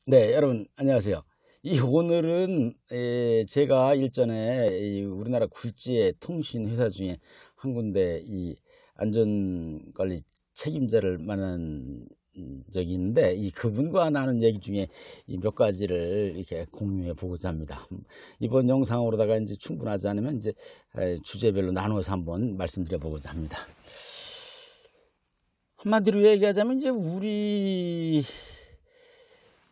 네, 여러분 안녕하세요. 오늘은 제가 일전에 우리나라 굴지의 통신회사 중에 한 군데 이 안전관리 책임자를 만난 적이 있는데, 그분과 나눈 얘기 중에 몇 가지를 이렇게 공유해 보고자 합니다. 이번 영상으로다가 이제 충분하지 않으면 이제 주제별로 나눠서 한번 말씀드려 보고자 합니다. 한마디로 얘기하자면 이제 우리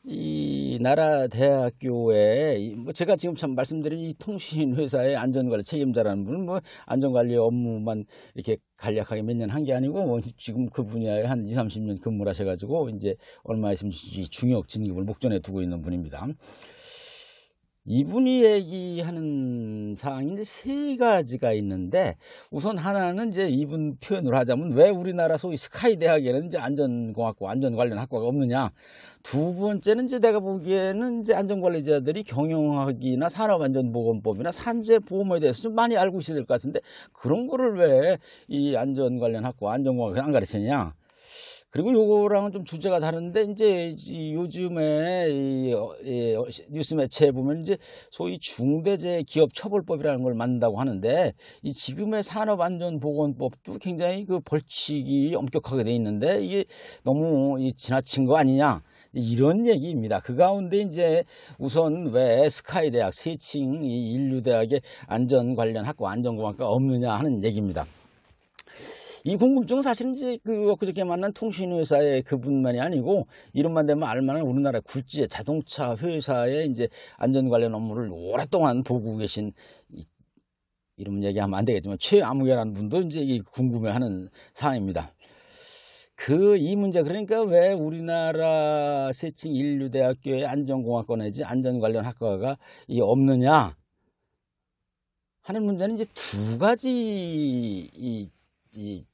이 나라 대학교에 제가 지금 참 말씀드린 이 통신회사의 안전관리 책임자라는 분은 안전관리 업무만 이렇게 간략하게 몇 년 한 게 아니고 지금 그 분야에 한 20, 30년 근무를 하셔가지고 이제 얼마 있으면 중역 진급을 목전에 두고 있는 분입니다. 이분이 얘기하는 사항이 이제 세 가지가 있는데, 우선 하나는 이제 이분 표현으로 하자면 왜 우리나라 소위 스카이 대학에는 이제 안전공학과 안전 관련 학과가 없느냐. 두 번째는 이제 내가 보기에는 이제 안전관리자들이 경영학이나 산업안전보건법이나 산재보험에 대해서 좀 많이 알고 있어야 될 것 같은데, 그런 거를 왜 이 안전 관련 학과 안전공학을 안 가르치느냐. 그리고 요거랑은 좀 주제가 다른데, 이제 요즘에 뉴스 매체에 보면 이제 소위 중대재해기업처벌법이라는 걸 만든다고 하는데, 이 지금의 산업안전보건법도 굉장히 그 벌칙이 엄격하게 돼 있는데 이게 너무 지나친 거 아니냐, 이런 얘기입니다. 그 가운데 이제 우선 왜 스카이 대학 세칭 이 인류대학에 안전 관련 학과 안전공학과가 없느냐 하는 얘기입니다. 이 궁금증은 사실은 이제 그저께 만난 통신회사의 그분만이 아니고, 이름만 되면 알만한 우리나라 굴지의 자동차 회사의 이제 안전 관련 업무를 오랫동안 보고 계신, 이름 얘기하면 안 되겠지만 최아무개라는 분도 이제 궁금해하는 사항입니다. 이 문제, 그러니까 왜 우리나라 세칭 인류대학교의 안전공학과 내지 안전 관련 학과가 없느냐 하는 문제는 이제 두 가지 이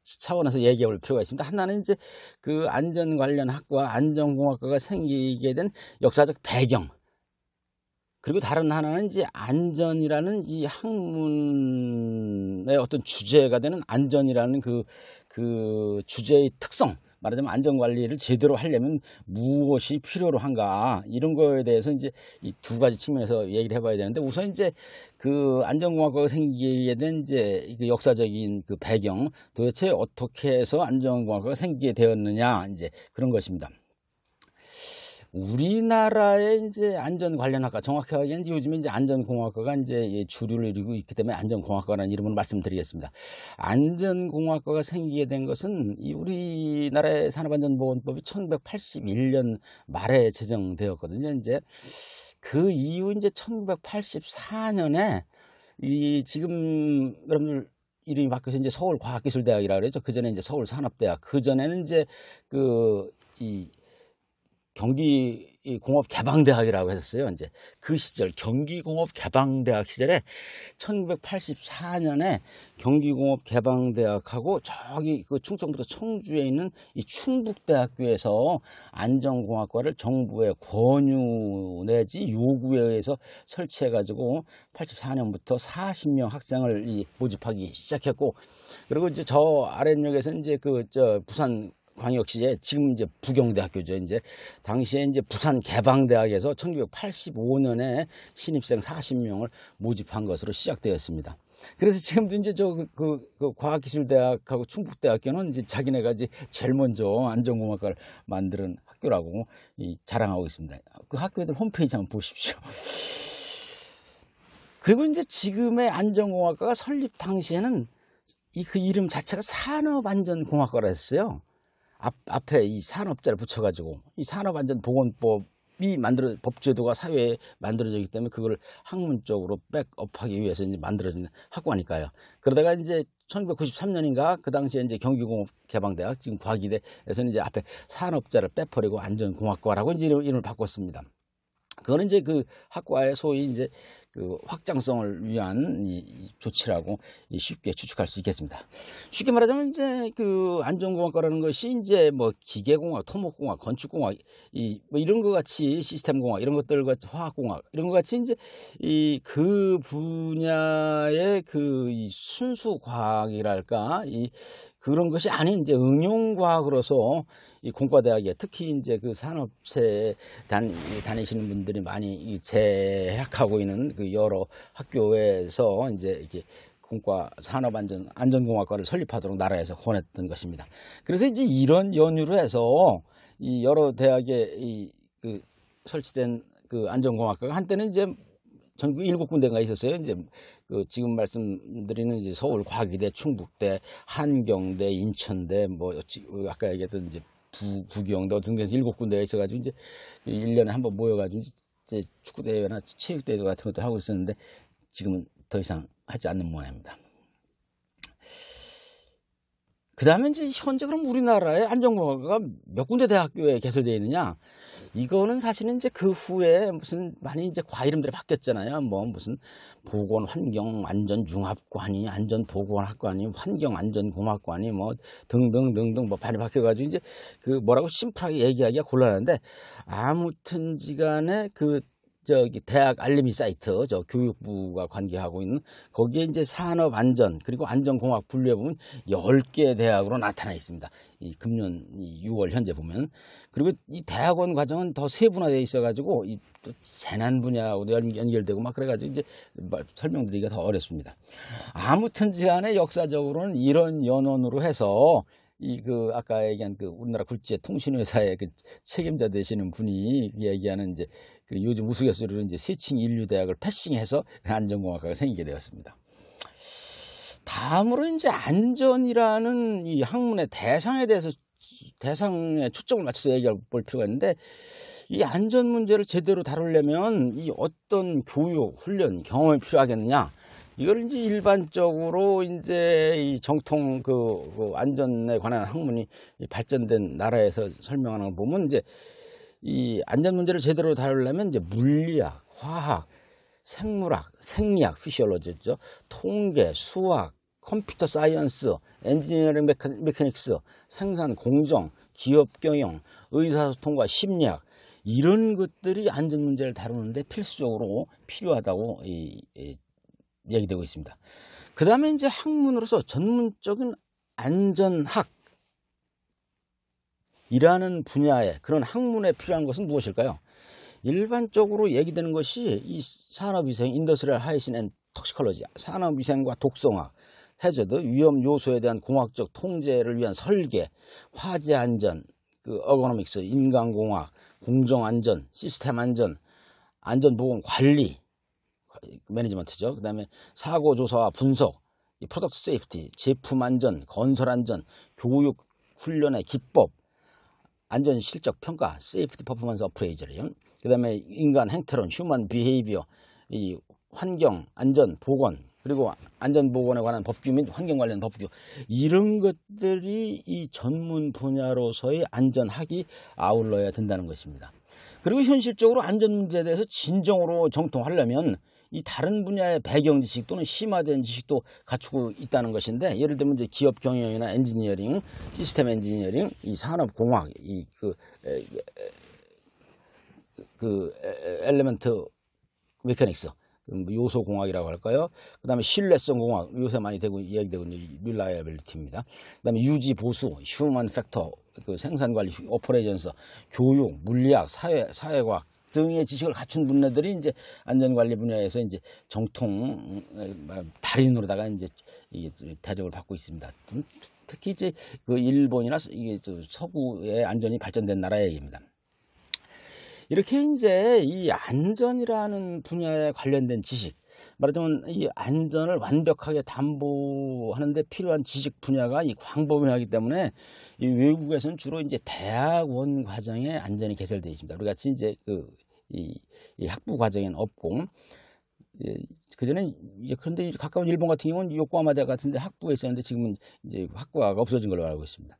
차원에서 얘기해 볼 필요가 있습니다. 하나는 이제 그 안전 관련 학과 안전공학과가 생기게 된 역사적 배경, 그리고 다른 하나는 이제 안전이라는 이 학문의 어떤 주제가 되는 안전이라는 그 주제의 특성, 말하자면 안전관리를 제대로 하려면 무엇이 필요로 한가, 이런 거에 대해서 이제 이 두 가지 측면에서 얘기를 해봐야 되는데, 우선 이제 그 안전공학과가 생기게 된 이제 그 역사적인 그 배경, 도대체 어떻게 해서 안전공학과가 생기게 되었느냐, 이제 그런 것입니다. 우리나라의 이제 안전 관련 학과, 정확하게는 요즘에 이제 안전공학과가 이제 주류를 이루고 있기 때문에 안전공학과라는 이름으로 말씀드리겠습니다. 안전공학과가 생기게 된 것은 이 우리나라의 산업안전보건법이 1981년 말에 제정되었거든요. 이제 그 이후 이제 1984년에 지금 여러분들 이름이 바뀌어서 이제 서울과학기술대학이라고 그러죠. 그 전에 이제 서울산업대학, 그 전에는 이제 경기공업개방대학이라고 했었어요. 이제 그 시절 경기공업개방대학 시절에 1984년에 경기공업개방대학하고 저기 그 충청부터 청주에 있는 이 충북대학교에서 안전공학과를 정부의 권유 내지 요구에 의해서 설치해 가지고 84년부터 40명 학생을 모집하기 시작했고, 그리고 이제 저 아랫역에서 이제 부산 광역시에 지금 이제 부경대학교죠. 이제 당시에 이제 부산 개방대학에서 1985년에 신입생 40명을 모집한 것으로 시작되었습니다. 그래서 지금도 이제 과학기술대학하고 충북대학교는 이제 자기네가 이제 제일 먼저 안전공학과를 만드는 학교라고 자랑하고 있습니다. 그 학교들 홈페이지 한번 보십시오. 그리고 이제 지금의 안전공학과가 설립 당시에는 그 이름 자체가 산업안전공학과라 했어요. 앞에 이 산업자를 붙여가지고, 이 산업안전보건법이 법제도가 사회에 만들어지기 때문에 그걸 학문적으로 백업하기 위해서 이제 만들어진 학과니까요. 그러다가 이제 1993년인가 그 당시에 이제 경기공업개방대학, 지금 과기대에서는 이제 앞에 산업자를 빼버리고 안전공학과라고 이제 이름을 바꿨습니다. 그거는 이제 그 학과의 소위 이제 그 확장성을 위한 이 조치라고 쉽게 추측할 수 있겠습니다. 쉽게 말하자면 이제 그 안전공학과라는 것이 이제 뭐 기계공학, 토목공학, 건축공학 뭐 이런 것 같이 시스템공학 이런 것들과 화학공학 이런 것 같이 이제 그 분야의 이 순수 과학이랄까 그런 것이 아닌 이제 응용과학으로서 이 공과대학에 특히 이제 그 산업체에 다니시는 분들이 많이 재학하고 있는 그 여러 학교에서 이제 이렇게 공과 산업안전공학과를 설립하도록 나라에서 권했던 것입니다. 그래서 이제 이런 연유로 해서 이 여러 대학에 그 설치된 그 안전공학과가 한때는 이제 전국 7군데가 있었어요. 이제 그 지금 말씀드리는 이제 서울과기대, 충북대, 한경대, 인천대, 뭐 아까 얘기했던 이제 부경대 어떤 데서 7군데가 있어가지고 이제 1년에 한 번 모여가지고 이제 축구대회나 체육대회 같은 것도 하고 있었는데 지금은 더 이상 하지 않는 모양입니다. 그 다음에 이제 현재 그럼 우리나라의 안전공학과가 몇 군데 대학교에 개설되어 있느냐? 이거는 사실은 이제 그 후에 무슨 많이 이제 과 이름들이 바뀌었잖아요. 뭐 무슨 보건환경안전융합과니, 안전보건학과니, 환경안전공학과니 뭐 등등등등 뭐 많이 바뀌어가지고 이제 그 뭐라고 심플하게 얘기하기가 곤란한데 아무튼지 간에 저기 대학 알림이 사이트 교육부가 관계하고 있는 거기에 이제 산업안전 그리고 안전공학 분류해 보면 10개 대학으로 나타나 있습니다. 이 금년 6월 현재 보면. 그리고 이 대학원 과정은 더 세분화되어 있어 가지고 또 재난 분야하고도 연결되고 막 그래 가지고 이제 설명드리기가 더 어렵습니다. 아무튼지 간에 역사적으로는 이런 연원으로 해서 아까 얘기한 우리나라 굴지의 통신회사의 책임자 되시는 분이 얘기하는 이제 요즘 우스갯소리로 이제 세칭 인류대학을 패싱해서 안전공학과가 생기게 되었습니다. 다음으로 이제 안전이라는 이 학문의 대상에 초점을 맞춰서 얘기해 볼 필요가 있는데 이 안전 문제를 제대로 다루려면 이 어떤 교육, 훈련, 경험이 필요하겠느냐? 이걸 이제 일반적으로 이제 이 정통 그 안전에 관한 학문이 발전된 나라에서 설명하는 걸 보면 이제 이 안전 문제를 제대로 다루려면 이제 물리학, 화학, 생물학, 생리학, 피시올로지죠, 통계, 수학, 컴퓨터 사이언스, 엔지니어링 메카닉스, 생산 공정, 기업 경영, 의사소통과 심리학 이런 것들이 안전 문제를 다루는데 필수적으로 필요하다고 얘기되고 있습니다. 그 다음에 이제 학문으로서 전문적인 안전학 이라는 분야에 그런 학문에 필요한 것은 무엇일까요? 일반적으로 얘기되는 것이 이 산업위생, 인더스트리얼 하이진 앤 톡시콜로지, 산업위생과 독성학, 해저드, 위험 요소에 대한 공학적 통제를 위한 설계, 화재 안전, 어거노믹스, 인간공학, 공정안전, 시스템 안전, 안전보건 관리, 매니지먼트죠. 그 다음에 사고조사와 분석, 프로덕트 세이프티, 제품 안전, 건설 안전, 교육 훈련의 기법, 안전 실적 평가, 세이프티 퍼포먼스 어프레이저래요. 그 다음에 인간 행태론, 휴먼 비헤이비어, 이 환경, 안전, 보건, 그리고 안전 보건에 관한 법규 및 환경 관련 법규 이런 것들이 이 전문 분야로서의 안전학이 아울러야 된다는 것입니다. 그리고 현실적으로 안전 문제에 대해서 진정으로 정통하려면 이 다른 분야의 배경 지식 또는 심화된 지식도 갖추고 있다는 것인데 예를 들면 이제 기업 경영이나 엔지니어링, 시스템 엔지니어링, 이 산업공학, 엘리먼트 메카닉스, 요소 공학이라고 할까요? 그 다음에 신뢰성 공학, 요새 많이 이야기되고 있는 릴라이어빌리티입니다. 그 다음에 유지 보수, 휴먼 팩터, 생산관리, 오퍼레이션스, 교육, 물리학, 사회과학 등의 지식을 갖춘 분야들이 이제 안전관리 분야에서 이제 정통 달인으로다가 이제 대접을 받고 있습니다. 특히 이제 일본이나 서구의 안전이 발전된 나라의 얘기입니다. 이렇게 이제 이 안전이라는 분야에 관련된 지식, 말하자면 이 안전을 완벽하게 담보하는데 필요한 지식 분야가 이 광범 분야이기 때문에 이 외국에서는 주로 이제 대학원 과정에 안전이 개설되어 있습니다. 우리 같이 이제 이 학부 과정에는 없고, 그전에 그런데 가까운 일본 같은 경우는 요코하마 대학 같은데 학부에 있었는데 지금은 이제 학과가 없어진 걸로 알고 있습니다.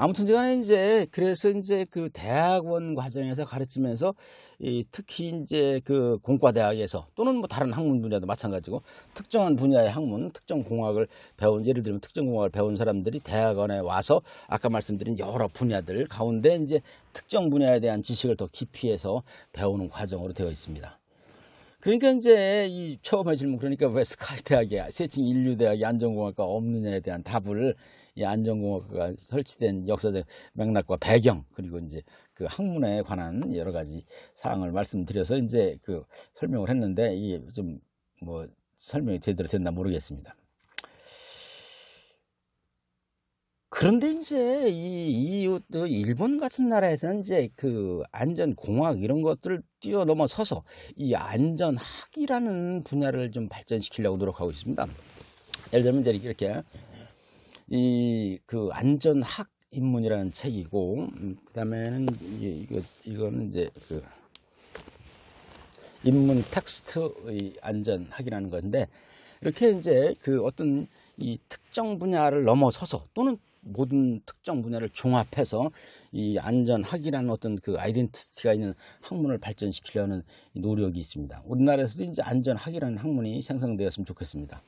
아무튼 간에 이제 그래서 이제 그 대학원 과정에서 가르치면서 특히 이제 그 공과대학에서 또는 뭐 다른 학문 분야도 마찬가지고 특정한 분야의 학문, 특정 공학을 배운, 예를 들면 특정 공학을 배운 사람들이 대학원에 와서 아까 말씀드린 여러 분야들 가운데 이제 특정 분야에 대한 지식을 더 깊이 해서 배우는 과정으로 되어 있습니다. 그러니까 이제 이 처음에 질문, 그러니까 왜 스카이 대학에 세칭 인류대학에 안전공학과 없느냐에 대한 답을 이 안전공학과가 설치된 역사적 맥락과 배경, 그리고 이제 그 학문에 관한 여러 가지 사항을 말씀드려서 이제 그 설명을 했는데 이게 좀 뭐 설명이 제대로 됐나 모르겠습니다. 그런데 이제 또 일본 같은 나라에서는 이제 그 안전공학 이런 것들을 뛰어넘어서서 이 안전학이라는 분야를 좀 발전시키려고 노력하고 있습니다. 예를 들면 이제 이렇게 이 그 안전학 입문이라는 책이고, 그다음에는 이거는 이제 그 입문 텍스트의 안전학이라는 건데, 이렇게 이제 그 어떤 이 특정 분야를 넘어서서 또는 모든 특정 분야를 종합해서 이 안전학이라는 어떤 그 아이덴티티가 있는 학문을 발전시키려는 노력이 있습니다. 우리나라에서도 이제 안전학이라는 학문이 생성되었으면 좋겠습니다.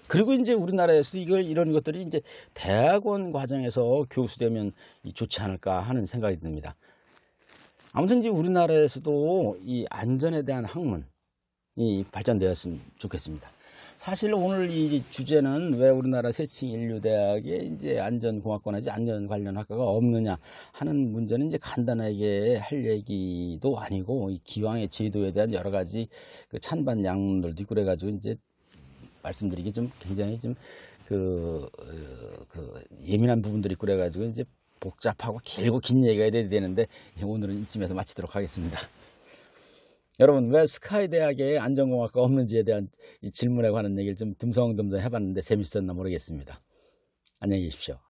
그리고 이제 우리나라에서 이런 것들이 이제 대학원 과정에서 교수되면 좋지 않을까 하는 생각이 듭니다. 아무튼 이제 우리나라에서도 이 안전에 대한 학문이 발전되었으면 좋겠습니다. 사실 오늘 이 주제는 왜 우리나라 세칭 인류대학에 이제 안전공학과 내지 안전 관련 학과가 없느냐 하는 문제는 이제 간단하게 할 얘기도 아니고, 이 기왕의 제도에 대한 여러 가지 그 찬반 양론들도 있고 그래가지고 이제 말씀드리기 좀 굉장히 좀 예민한 부분들이 있고 그래가지고 이제 복잡하고 길고 긴 얘기가 되는데 오늘은 이쯤에서 마치도록 하겠습니다. 여러분, 왜 스카이 대학에 안전공학과 없는지에 대한 이 질문에 관한 얘기를 좀 듬성듬성 해봤는데 재밌었나 모르겠습니다. 안녕히 계십시오.